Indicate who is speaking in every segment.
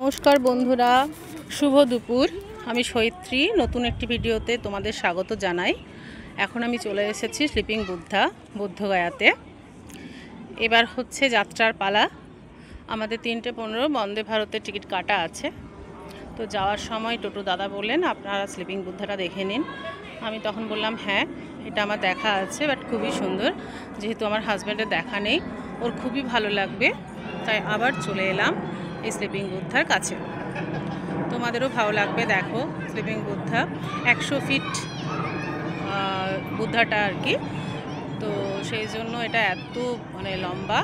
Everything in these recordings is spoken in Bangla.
Speaker 1: নমস্কার বন্ধুরা, শুভ দুপুর। আমি সৈত্রী, নতুন একটি ভিডিওতে তোমাদের স্বাগত জানাই। এখন আমি চলে এসেছি স্লিপিং বুদ্ধা বুদ্ধগয়াতে। এবার হচ্ছে যাত্রার পালা। আমাদের 3:15 বন্দে ভারতের টিকিট কাটা আছে। তো যাওয়ার সময় টোটো দাদা বললেন আপনারা স্লিপিং বুদ্ধাটা দেখে নিন। আমি তখন বললাম হ্যাঁ, এটা আমার দেখা আছে, বাট খুবই সুন্দর। যেহেতু আমার হাজব্যান্ডের দেখা নেই, ওর খুবই ভালো লাগবে, তাই আবার চলে এলাম এই স্লিপিং বুদ্ধার কাছে। তোমাদেরও ভালো লাগবে। দেখো স্লিপিং বুদ্ধা 100 ফিট বুদ্ধাটা আর কি। তো সেই জন্য এটা এত লম্বা।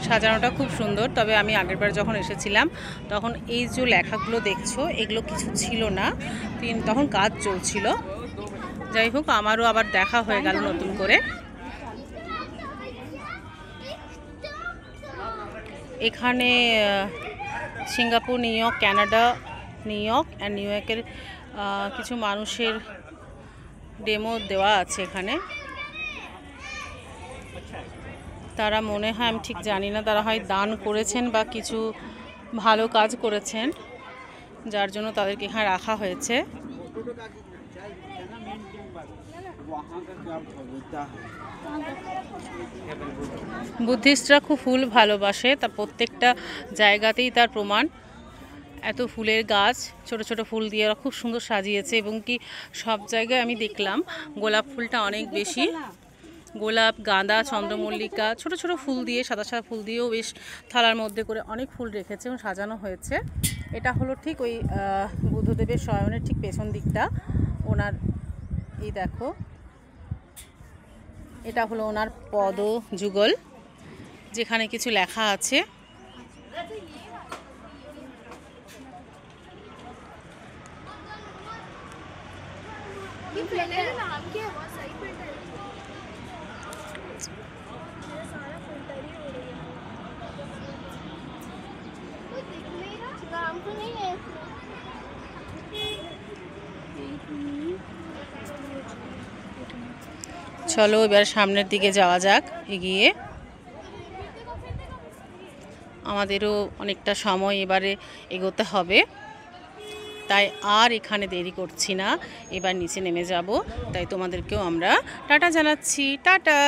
Speaker 1: সাজানোটা খুব সুন্দর। তবে আমি আগেরবার যখন এসেছিলাম তখন এই যে লেখাগুলো দেখছো এগুলো কিছু ছিল না, তখন কাজ চলছিল। যাই হোক, আমারও আবার দেখা হয়ে গেল নতুন করে। এখানে Singapore, new York, Canada, new York and new ইয়র্কের কিছু মানুষের ডেমো দেওয়া আছে এখানে। তারা মনে হয়, আমি ঠিক জানি না, তারা হয় দান করেছেন বা কিছু ভালো কাজ করেছেন, যার জন্য তাদেরকে এখানে রাখা হয়েছে। বুদ্ধিস্টরা খুব ফুল ভালোবাসে, তা প্রত্যেকটা জায়গাতেই তার প্রমাণ। এত ফুলের গাছ, ছোট ছোট ফুল দিয়ে ওরা খুব সুন্দর সাজিয়েছে, এবং কি সব জায়গায় আমি দেখলাম গোলাপ ফুলটা অনেক বেশি। গোলাপ, গাঁদা, চন্দ্রমল্লিকা, ছোট ছোট ফুল দিয়ে, সাদা সাদা ফুল দিয়েও বেশ থালার মধ্যে করে অনেক ফুল রেখেছে এবং সাজানো হয়েছে। এটা হলো ঠিক ওই বুদ্ধদেবের শয়নের ঠিক পেছন দিকটা ওনার। এই দেখো, এটা হলো ওনার পদ যুগল, যেখানে কিছু লেখা আছে। চলো এবার সামনের দিকে যাওয়া যাক এগিয়ে। আমাদেরও অনেকটা সময় এবারে এগোতে হবে, তাই আর এখানে দেরি করছি না, এবার নিচে নেমে যাব। তাই তোমাদেরকেও আমরা টাটা জানাচ্ছি। টাটা।